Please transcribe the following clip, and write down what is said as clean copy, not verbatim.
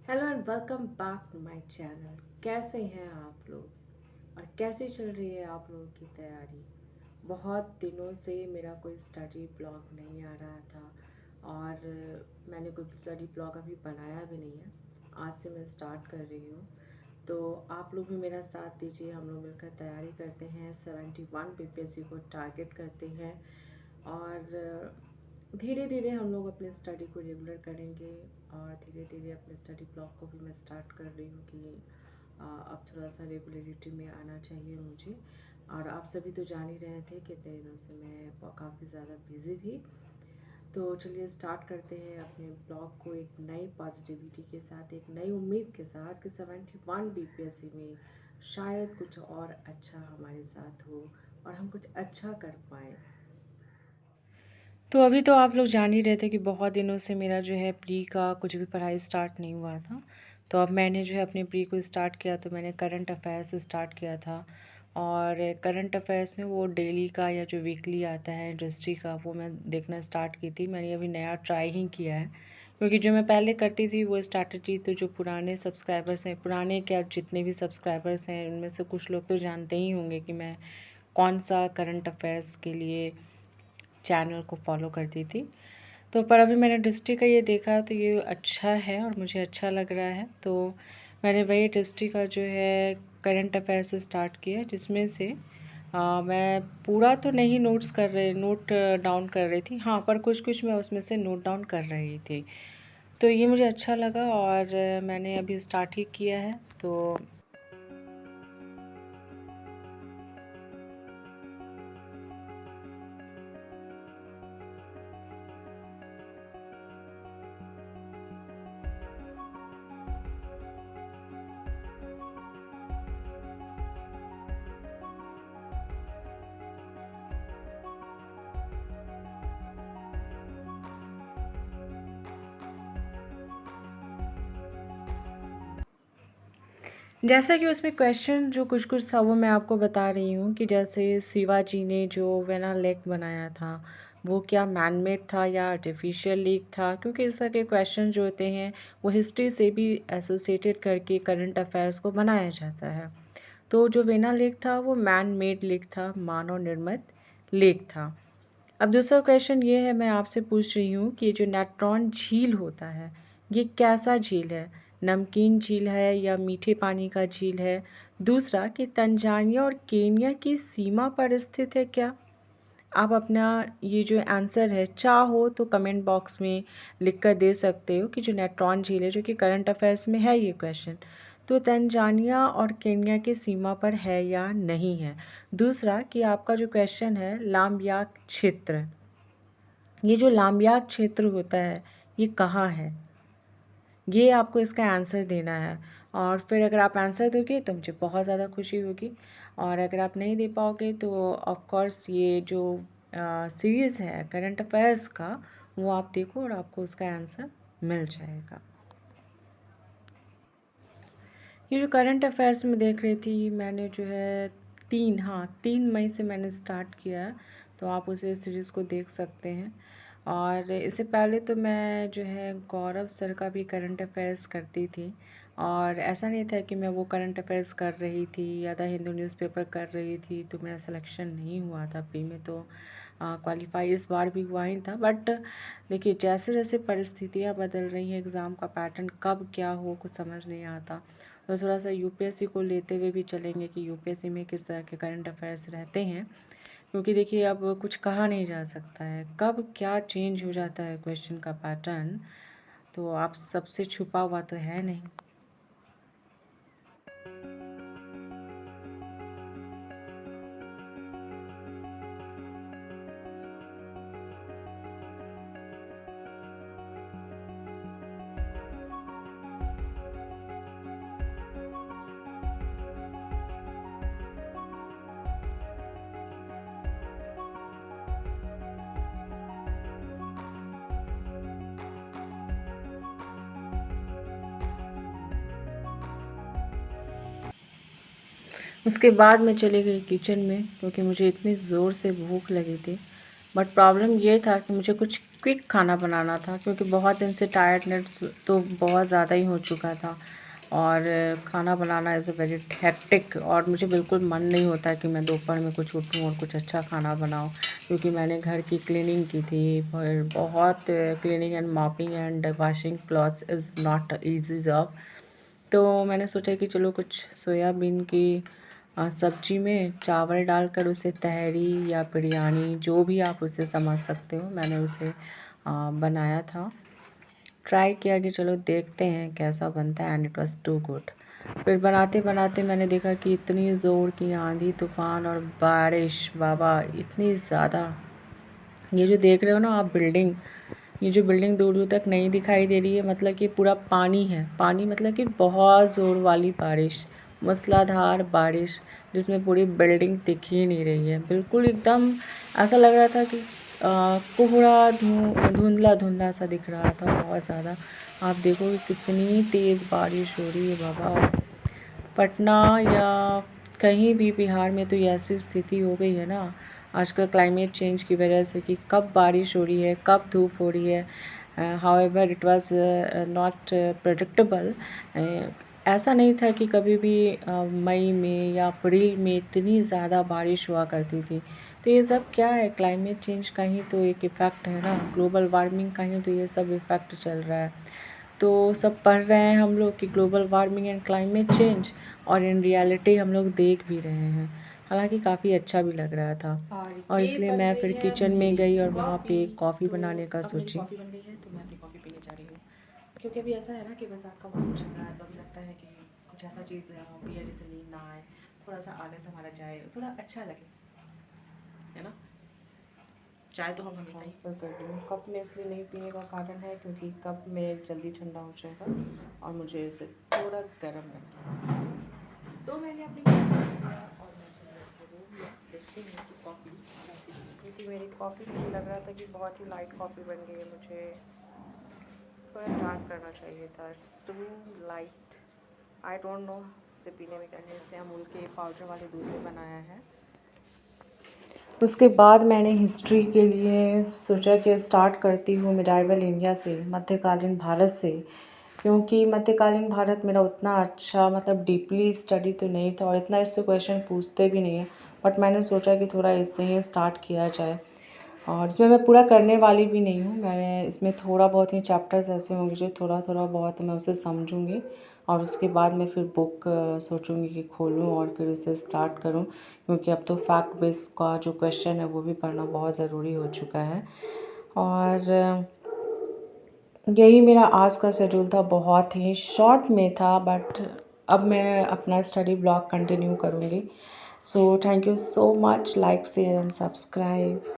Hello and welcome back to my channel. कैसे हैं आप लोग और कैसी चल रही है आप लोगों की तैयारी? बहुत दिनों से मेरा कोई स्टडी ब्लॉग नहीं आ रहा था और मैंने कोई स्टडी ब्लॉग अभी बनाया भी नहीं है। आज से मैं स्टार्ट कर रही हूँ, तो आप लोग भी मेरा साथ दीजिए। हम लोग मिलकर तैयारी करते हैं, 71 पीपीएससी को टारगेट करते हैं और धीरे धीरे हम लोग अपने स्टडी को रेगुलर करेंगे। और धीरे धीरे अपने स्टडी ब्लॉक को भी मैं स्टार्ट कर रही हूँ कि अब थोड़ा सा रेगुलरिटी में आना चाहिए मुझे। और आप सभी तो जान ही रहे थे कितने दिनों से मैं काफ़ी ज़्यादा बिज़ी थी। तो चलिए स्टार्ट करते हैं अपने ब्लॉग को एक नई पॉजिटिविटी के साथ, एक नई उम्मीद के साथ कि 71 बीपीएससी में शायद कुछ और अच्छा हमारे साथ हो और हम कुछ अच्छा कर पाएँ। तो अभी तो आप लोग जान ही रहे थे कि बहुत दिनों से मेरा जो है प्री का कुछ भी पढ़ाई स्टार्ट नहीं हुआ था। तो अब मैंने जो है अपने प्री को स्टार्ट किया, तो मैंने करंट अफेयर्स से स्टार्ट किया था। और करंट अफेयर्स में वो डेली का या जो वीकली आता है इंडस्ट्री का, वो मैं देखना स्टार्ट की थी। मैंने अभी नया ट्राई ही किया है, क्योंकि जो मैं पहले करती थी वो स्ट्रैटेजी तो जो पुराने सब्सक्राइबर्स हैं, पुराने क्या जितने भी सब्सक्राइबर्स हैं उनमें से कुछ लोग तो जानते ही होंगे कि मैं कौन सा करंट अफेयर्स के लिए चैनल को फॉलो करती थी। तो पर अभी मैंने डिस्ट्रिक्ट का ये देखा तो ये अच्छा है और मुझे अच्छा लग रहा है। तो मैंने वही डिस्ट्रिक्ट का जो है करंट अफेयर से स्टार्ट किया, जिसमें से मैं पूरा तो नहीं नोट डाउन कर रही थी, हाँ, पर कुछ कुछ मैं उसमें से नोट डाउन कर रही थी। तो ये मुझे अच्छा लगा और मैंने अभी स्टार्ट ही किया है। तो जैसा कि उसमें क्वेश्चन जो कुछ कुछ था वो मैं आपको बता रही हूँ कि जैसे शिवाजी ने जो वेना लेक बनाया था वो क्या मैनमेड था या आर्टिफिशियल लेक था, क्योंकि इस तरह के क्वेश्चन जो होते हैं वो हिस्ट्री से भी एसोसिएटेड करके करंट अफेयर्स को बनाया जाता है। तो जो वेना लेक था वो मैन मेड लेक था, मानव निर्मित लेक था। अब दूसरा क्वेश्चन ये है, मैं आपसे पूछ रही हूँ कि जो नेट्रॉन झील होता है ये कैसा झील है? नमकीन झील है या मीठे पानी का झील है? दूसरा कि तंजानिया और केन्या की सीमा पर स्थित है क्या? आप अपना ये जो आंसर है चाहो तो कमेंट बॉक्स में लिख कर दे सकते हो कि जो नेट्रॉन झील है, जो कि करंट अफेयर्स में है ये क्वेश्चन, तो तंजानिया और केन्या की सीमा पर है या नहीं है। दूसरा कि आपका जो क्वेश्चन है लामयाक क्षेत्र, ये जो लामयाक क्षेत्र होता है ये कहाँ है, ये आपको इसका आंसर देना है। और फिर अगर आप आंसर दोगे तो मुझे बहुत ज़्यादा खुशी होगी, और अगर आप नहीं दे पाओगे तो ऑफ कोर्स ये जो सीरीज़ है करंट अफेयर्स का वो आप देखो और आपको उसका आंसर मिल जाएगा। ये जो करंट अफेयर्स में देख रही थी मैंने जो है 3 मई से मैंने स्टार्ट किया है, तो आप उसे सीरीज़ को देख सकते हैं। और इससे पहले तो मैं जो है गौरव सर का भी करंट अफेयर्स करती थी, और ऐसा नहीं था कि मैं वो करंट अफेयर्स कर रही थी या द हिंदू न्यूज़पेपर कर रही थी तो मेरा सिलेक्शन नहीं हुआ था प्री में। तो क्वालिफाई इस बार भी हुआ ही था, बट देखिए जैसे जैसे परिस्थितियाँ बदल रही हैं, एग्ज़ाम का पैटर्न कब क्या हो कुछ समझ नहीं आता। तो थोड़ा सा यूपीएससी को लेते हुए भी चलेंगे कि यूपीएससी में किस तरह के करंट अफेयर्स रहते हैं, क्योंकि देखिए अब कुछ कहा नहीं जा सकता है कब क्या चेंज हो जाता है क्वेश्चन का पैटर्न, तो आप सबसे छुपा हुआ तो है नहीं। उसके बाद मैं चली गई किचन में, क्योंकि मुझे इतनी ज़ोर से भूख लगी थी। बट प्रॉब्लम ये था कि मुझे कुछ क्विक खाना बनाना था, क्योंकि बहुत दिन से टायर्डनेस तो बहुत ज़्यादा ही हो चुका था और खाना बनाना इज़ अ वेरी हेक्टिक, और मुझे बिल्कुल मन नहीं होता कि मैं दोपहर में कुछ उठूँ और कुछ अच्छा खाना बनाऊँ, क्योंकि मैंने घर की क्लीनिंग की थी। पर बहुत cleaning and mopping and washing clothes is not easy job. तो मैंने सोचा कि चलो कुछ सोयाबीन की सब्जी में चावल डालकर उसे तहरी या बिरयानी, जो भी आप उसे समझ सकते हो, मैंने उसे बनाया था। ट्राई किया कि चलो देखते हैं कैसा बनता है, and it was too good. फिर बनाते बनाते मैंने देखा कि इतनी ज़ोर की आंधी तूफ़ान और बारिश, बाबा इतनी ज़्यादा। ये जो देख रहे हो ना आप बिल्डिंग, ये जो बिल्डिंग दूर दूर तक नहीं दिखाई दे रही है, मतलब कि पूरा पानी है। पानी मतलब कि बहुत ज़ोर वाली बारिश, मूसलाधार बारिश, जिसमें पूरी बिल्डिंग दिख ही नहीं रही है। बिल्कुल एकदम ऐसा लग रहा था कि कोहरा धुंधला धुंधला सा दिख रहा था बहुत ज़्यादा। आप देखोगे कितनी तेज़ बारिश हो रही है बाबा। पटना या कहीं भी बिहार में तो ये ऐसी स्थिति हो गई है ना आजकल क्लाइमेट चेंज की वजह से, कि कब बारिश हो रही है, कब धूप हो रही है। However it was not predictable. ऐसा नहीं था कि कभी भी मई में या अप्रैल में इतनी ज़्यादा बारिश हुआ करती थी। तो ये सब क्या है, क्लाइमेट चेंज का ही तो एक इफ़ेक्ट है ना, ग्लोबल वार्मिंग का ही तो ये सब इफ़ेक्ट चल रहा है। तो सब पढ़ रहे हैं हम लोग कि global warming and climate change, और इन रियलिटी हम लोग देख भी रहे हैं। हालांकि काफ़ी अच्छा भी लग रहा था, और इसलिए मैं फिर किचन में गई और वहाँ पे कॉफ़ी बनाने का सोची। कॉफ़ी बन गई है तो मैं अपनी कॉफ़ी पीने जा रही हूँ, क्योंकि अभी ऐसा है ना कि बरसात का मौसम चल रहा है, तो अभी लगता है कि कुछ ऐसा चीज़ पिए जिससे नींद ना आए, थोड़ा सा आलस हमारा जाए, थोड़ा अच्छा लगे, है ना। चाय तो हम हमेशा ट्रांसफ़र कर रही हूँ। कप में इसलिए नहीं पीने का कारण है क्योंकि कप में जल्दी ठंडा हो जाएगा और मुझे इसे थोड़ा गर्म रखना है। तो मैंने अपनी कॉफ़ी लिया और मैं चली अपने रूम में, देखते हैं कि कॉफ़ी कैसी बनी, क्योंकि मेरी कॉफ़ी मुझे लग रहा था कि बहुत ही लाइट कॉफ़ी बन गई है। मुझे थोड़ा डार्क करना चाहिए था, it's too light. I don't know इसे पीने में कैसे, इसे अमूल के पाउडर वाले दूध में बनाया है। उसके बाद मैंने हिस्ट्री के लिए सोचा कि स्टार्ट करती हूँ मिडाइवल इंडिया से, मध्यकालीन भारत से, क्योंकि मध्यकालीन भारत मेरा उतना अच्छा मतलब डीपली स्टडी तो नहीं था और इतना इससे क्वेश्चन पूछते भी नहीं है, बट मैंने सोचा कि थोड़ा इससे ही स्टार्ट किया जाए। और इसमें मैं पूरा करने वाली भी नहीं हूँ, मैं इसमें थोड़ा बहुत ही चैप्टर्स ऐसे होंगे जो थोड़ा थोड़ा बहुत मैं उसे समझूंगी, और उसके बाद मैं फिर बुक सोचूंगी कि खोलूँ और फिर उसे स्टार्ट करूँ, क्योंकि अब तो फैक्ट बेस का जो क्वेश्चन है वो भी पढ़ना बहुत ज़रूरी हो चुका है। और यही मेरा आज का शेड्यूल था, बहुत ही शॉर्ट में था, बट अब मैं अपना स्टडी ब्लॉग कंटिन्यू करूँगी। So thank you so much, like share and subscribe.